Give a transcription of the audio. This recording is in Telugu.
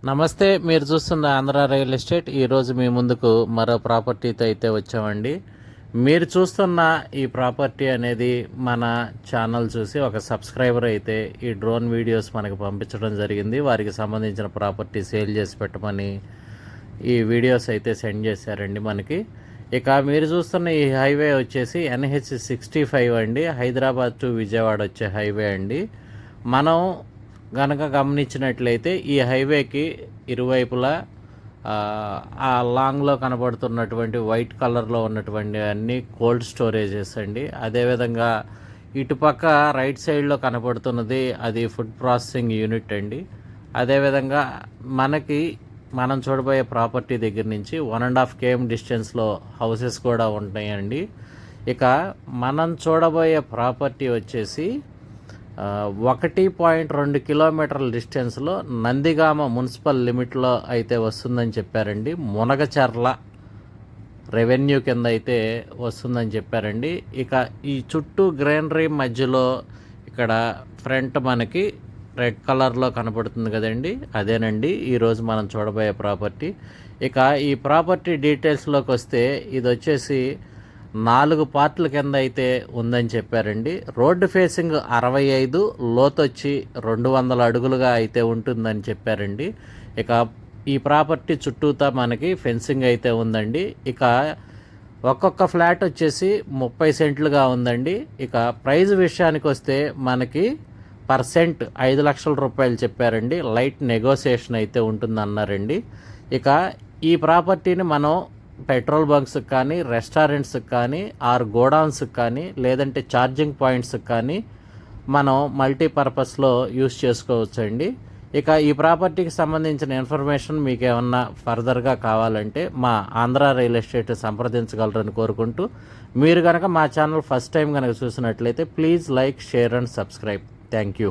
నమస్తే. మీరు చూస్తున్న ఆంధ్ర రియల్ ఎస్టేట్. ఈరోజు మీ ముందుకు మరో ప్రాపర్టీతో అయితే వచ్చామండి. మీరు చూస్తున్న ఈ ప్రాపర్టీ అనేది మన ఛానల్ చూసి ఒక సబ్స్క్రైబర్ అయితే ఈ డ్రోన్ వీడియోస్ మనకు పంపించడం జరిగింది. వారికి సంబంధించిన ప్రాపర్టీ సేల్ చేసి పెట్టమని ఈ వీడియోస్ అయితే సెండ్ చేశారండి మనకి. ఇక మీరు చూస్తున్న ఈ హైవే వచ్చేసి NH65 అండి. హైదరాబాద్ టు విజయవాడ వచ్చే హైవే అండి. మనం గనక గమనించినట్లయితే ఈ హైవేకి ఇరువైపులా ఆ లాంగ్లో కనబడుతున్నటువంటి వైట్ కలర్లో ఉన్నటువంటి అన్ని కోల్డ్ స్టోరేజెస్ అండి. అదేవిధంగా ఇటుపక్క రైట్ సైడ్లో కనబడుతున్నది అది ఫుడ్ ప్రాసెసింగ్ యూనిట్ అండి. అదేవిధంగా మనం చూడబోయే ప్రాపర్టీ దగ్గర నుంచి 1.5 km డిస్టెన్స్లో హౌసెస్ కూడా ఉంటాయండి. ఇక మనం చూడబోయే ప్రాపర్టీ వచ్చేసి 1.2 కిలోమీటర్ల డిస్టెన్స్లో నందిగామ మున్సిపల్ లిమిట్లో అయితే వస్తుందని చెప్పారండి. మునగచర్ల రెవెన్యూ కింద అయితే వస్తుందని చెప్పారండి. ఇక ఈ చుట్టూ గ్రీనరీ మధ్యలో ఇక్కడ ఫ్రంట్ మనకి రెడ్ కలర్లో కనపడుతుంది కదండి, అదేనండి ఈరోజు మనం చూడబోయే ప్రాపర్టీ. ఇక ఈ ప్రాపర్టీ డీటెయిల్స్లోకి వస్తే ఇది వచ్చేసి 4 పార్ట్ల కింద అయితే ఉందని చెప్పారండి. రోడ్డు ఫేసింగ్ 65, లోతొచ్చి 200 అడుగులుగా అయితే ఉంటుందని చెప్పారండి. ఇక ఈ ప్రాపర్టీ చుట్టూతా మనకి ఫెన్సింగ్ అయితే ఉందండి. ఇక ఒక్కొక్క ఫ్లాట్ వచ్చేసి 30 సెంట్లుగా ఉందండి. ఇక ప్రైజ్ విషయానికి వస్తే మనకి పర్సెంట్ 5 లక్షల రూపాయలు చెప్పారండి. లైట్ నెగోసియేషన్ అయితే ఉంటుందన్నారండి. ఇక ఈ ప్రాపర్టీని మనం పెట్రోల్ బంక్స్కి కానీ, రెస్టారెంట్స్కి కానీ, గోడౌన్స్కి కానీ, లేదంటే ఛార్జింగ్ పాయింట్స్కి కానీ మనం మల్టీపర్పస్లో యూస్ చేసుకోవచ్చండి. ఇక ఈ ప్రాపర్టీకి సంబంధించిన ఇన్ఫర్మేషన్ మీకు ఏమన్నా ఫర్దర్గా కావాలంటే మా ఆంధ్ర రియల్ ఎస్టేట్ సంప్రదించగలరని కోరుకుంటూ, మీరు కనుక మా ఛానల్ ఫస్ట్ టైం కనుక చూసినట్లయితే please like, share and subscribe. Thank you.